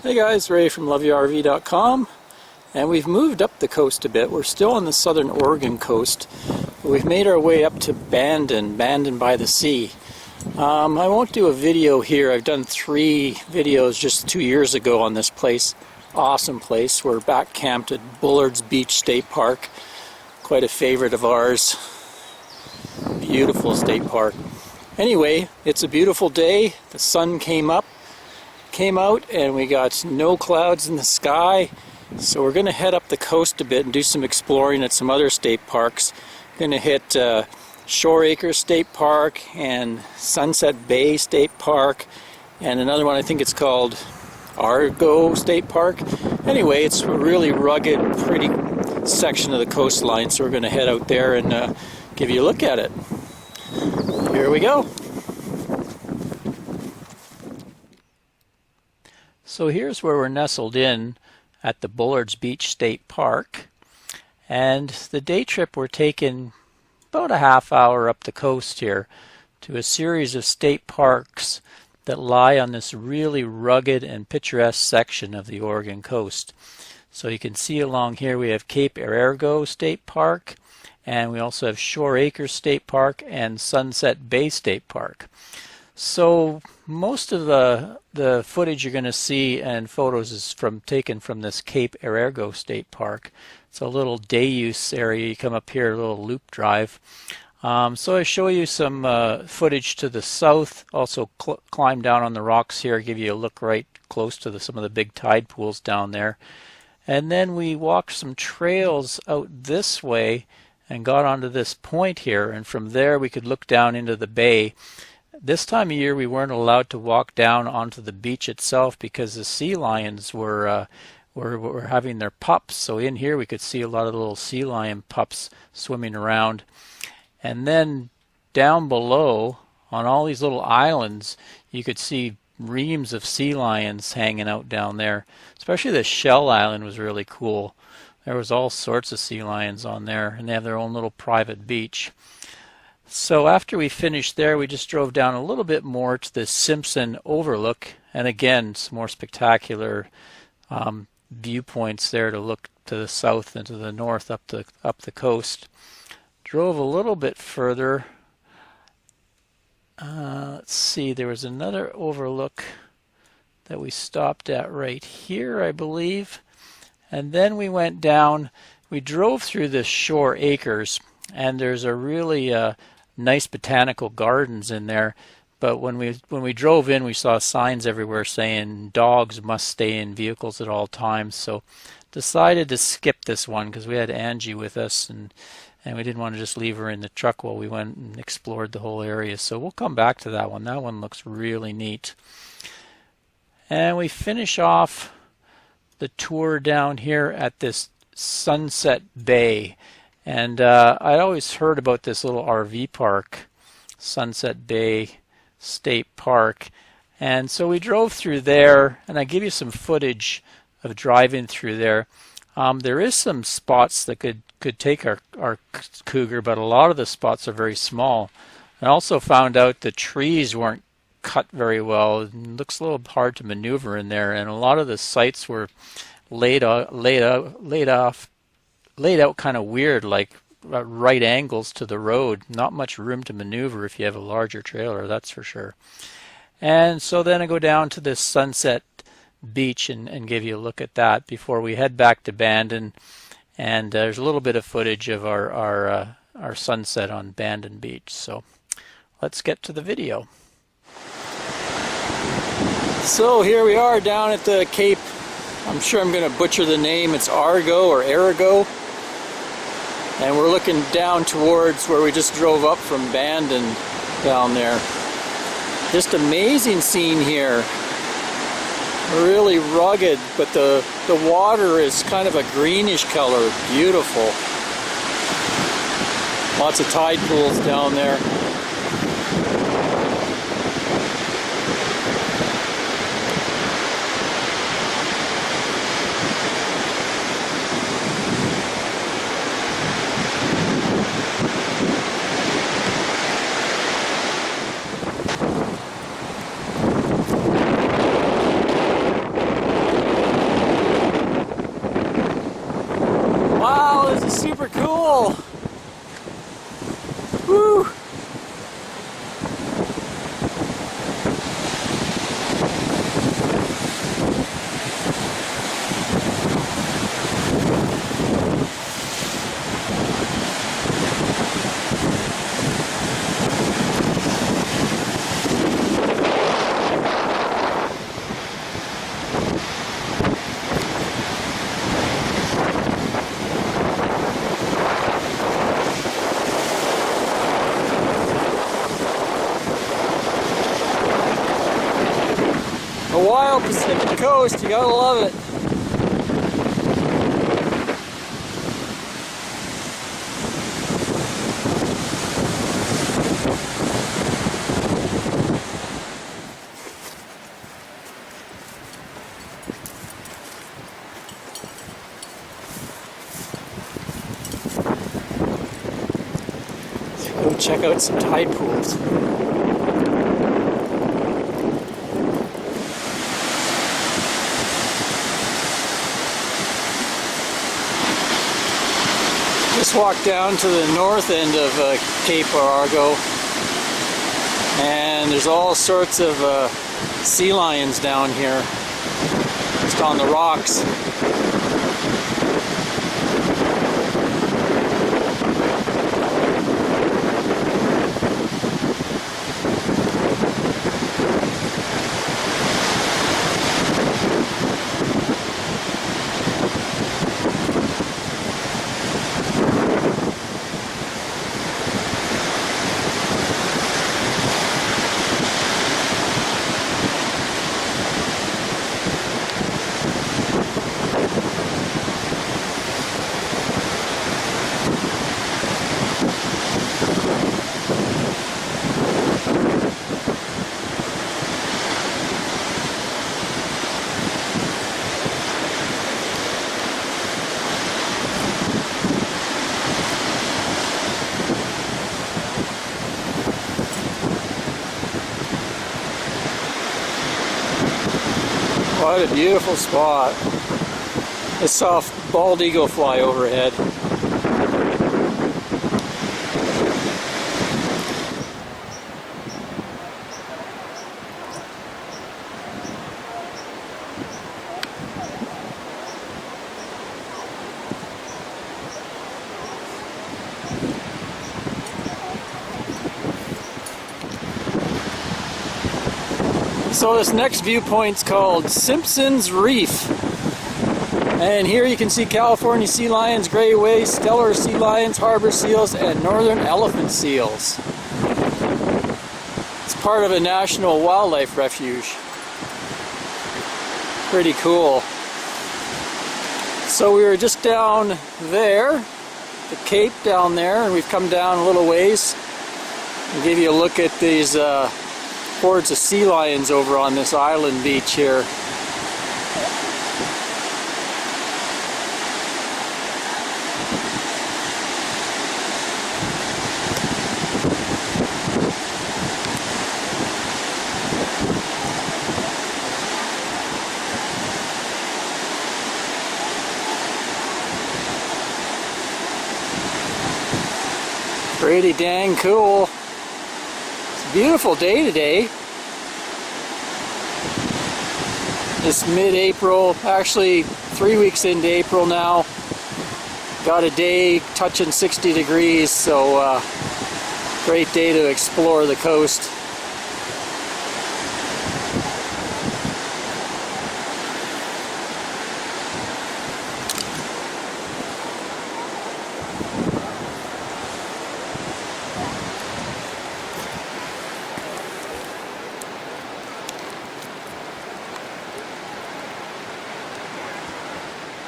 Hey guys, Ray from loveyourrv.com, and we've moved up the coast a bit. We're still on the southern Oregon coast, but we've made our way up to Bandon by the sea. I won't do a video here. I've done 3 videos just 2 years ago on this place. Awesome place. We're back camped at Bullards Beach State Park, quite a favorite of ours. Beautiful state park. Anyway, it's a beautiful day. The sun came out, and we got no clouds in the sky. So we're going to head up the coast a bit and do some exploring at some other state parks. Going to hit Shore Acres State Park and Sunset Bay State Park, and another one I think it's called Arago State Park. Anyway, it's a really rugged, pretty section of the coastline, so we're going to head out there and give you a look at it. Here we go. So here's where we're nestled in at the Bullards Beach State Park, and the day trip we're taking about a half hour up the coast here to a series of state parks that lie on this really rugged and picturesque section of the Oregon coast. So you can see along here we have Cape Arago State Park, and we also have Shore Acres State Park and Sunset Bay State Park. So most of the footage you're going to see and photos is taken from this Cape Arago State Park. It's a little day use area. You come up here, a little loop drive. So I show you some footage to the south. Also climb down on the rocks here, give you a look right close to some of the big tide pools down there. And then we walked some trails out this way and got onto this point here, and from there we could look down into the bay. This time of year we weren't allowed to walk down onto the beach itself because the sea lions were having their pups. So in here we could see a lot of the little sea lion pups swimming around. And then down below on all these little islands you could see reams of sea lions hanging out down there. Especially the Shell Island was really cool. There was all sorts of sea lions on there, and they have their own little private beach. So after we finished there, we just drove down a little bit more to the Simpson Overlook, and again some more spectacular viewpoints there to look to the south and to the north up the coast. Drove a little bit further. Let's see, there was another overlook that we stopped at right here, I believe. And then we went down, we drove through the Shore Acres, and there's a really nice botanical gardens in there. But when we drove in, we saw signs everywhere saying dogs must stay in vehicles at all times. So decided to skip this one because we had Angie with us, and we didn't want to just leave her in the truck while we went and explored the whole area. So we'll come back to that one. That one looks really neat. And we finish off the tour down here at this Sunset Bay. And I'd always heard about this little RV park, Sunset Bay State Park. And so we drove through there, and I give you some footage of driving through there. There is some spots that could take our cougar, but a lot of the spots are very small. I also found out the trees weren't cut very well. It looks a little hard to maneuver in there, and a lot of the sites were laid out kind of weird, like right angles to the road. Not much room to maneuver if you have a larger trailer, that's for sure. And so then I go down to this Sunset Beach and give you a look at that before we head back to Bandon. And there's a little bit of footage of our sunset on Bandon Beach. So let's get to the video. So here we are down at the Cape. I'm sure I'm going to butcher the name. It's Arago or Arago. And we're looking down towards where we just drove up from Bandon down there. Just amazing scene here. Really rugged, but the water is kind of a greenish color. Beautiful. Lots of tide pools down there. the wild Pacific coast, you gotta love it. Go check out some tide pools. Just walked down to the north end of Cape Arago, and there's all sorts of sea lions down here, just on the rocks. What a beautiful spot. I saw a bald eagle fly overhead. So this next viewpoint's called Simpsons Wreath. And here you can see California sea lions, gray waste, stellar sea lions, harbor seals, and northern elephant seals. It's part of a national wildlife refuge. Pretty cool. So we were just down there, the Cape down there, and we've come down a little ways and give you a look at these hordes of sea lions over on this island beach here. Pretty dang cool. Beautiful day today. It's mid-April, actually 3 weeks into April now. Got a day touching 60 degrees, so great day to explore the coast.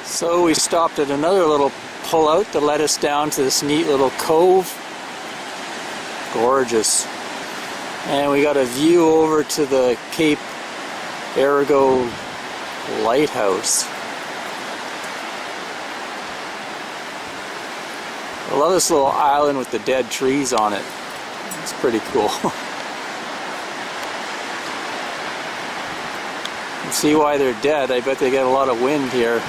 So we stopped at another little pullout that led us down to this neat little cove. Gorgeous. And we got a view over to the Cape Arago lighthouse. I love this little island with the dead trees on it. It's pretty cool. You see why they're dead. I bet they get a lot of wind here.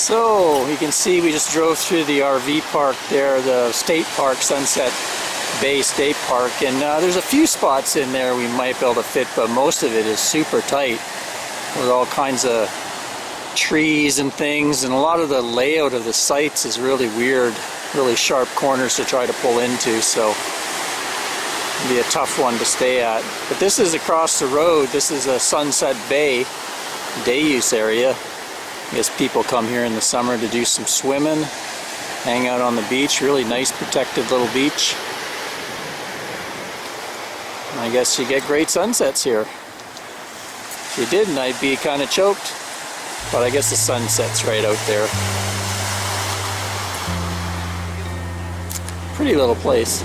So you can see we just drove through the RV park there, the state park, Sunset Bay State Park, and there's a few spots in there we might be able to fit, but most of it is super tight with all kinds of trees and things, and a lot of the layout of the sites is really weird, really sharp corners to try to pull into, so it'll be a tough one to stay at. But this is across the road. This is a Sunset Bay day use area. I guess people come here in the summer to do some swimming, hang out on the beach. Really nice protected little beach. I guess you get great sunsets here. If you didn't, I'd be kind of choked. But I guess the sunset's right out there. Pretty little place.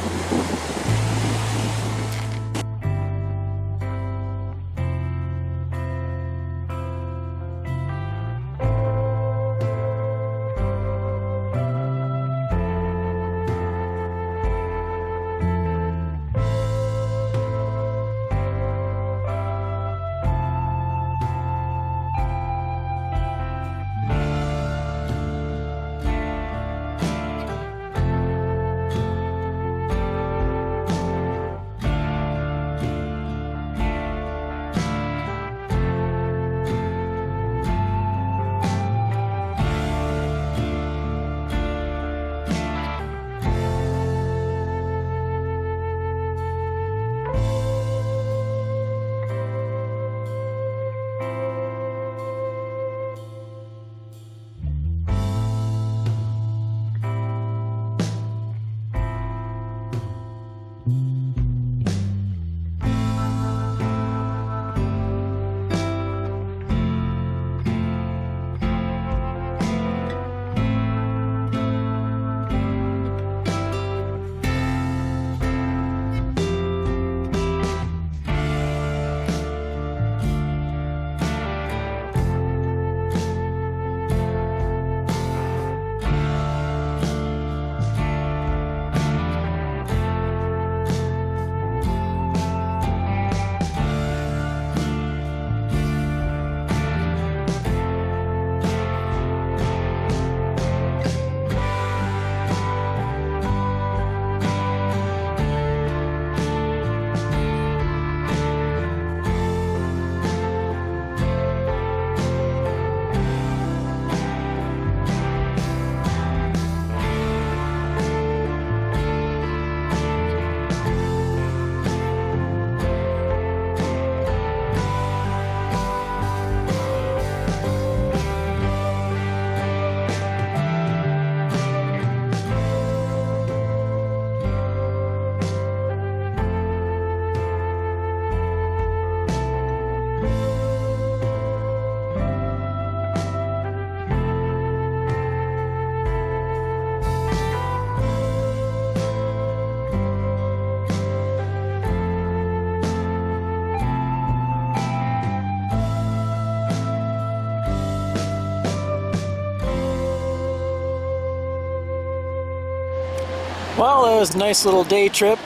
Well, it was a nice little day trip.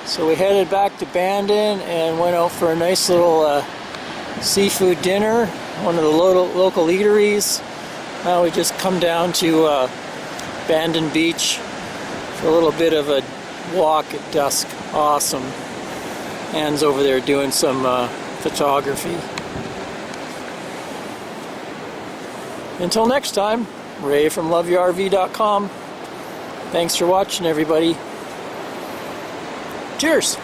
So we headed back to Bandon and went out for a nice little seafood dinner, one of the local eateries. Now we just come down to Bandon Beach for a little bit of a walk at dusk. Awesome. Anne's over there doing some photography. Until next time, Ray from loveyourrv.com. Thanks for watching, everybody. Cheers!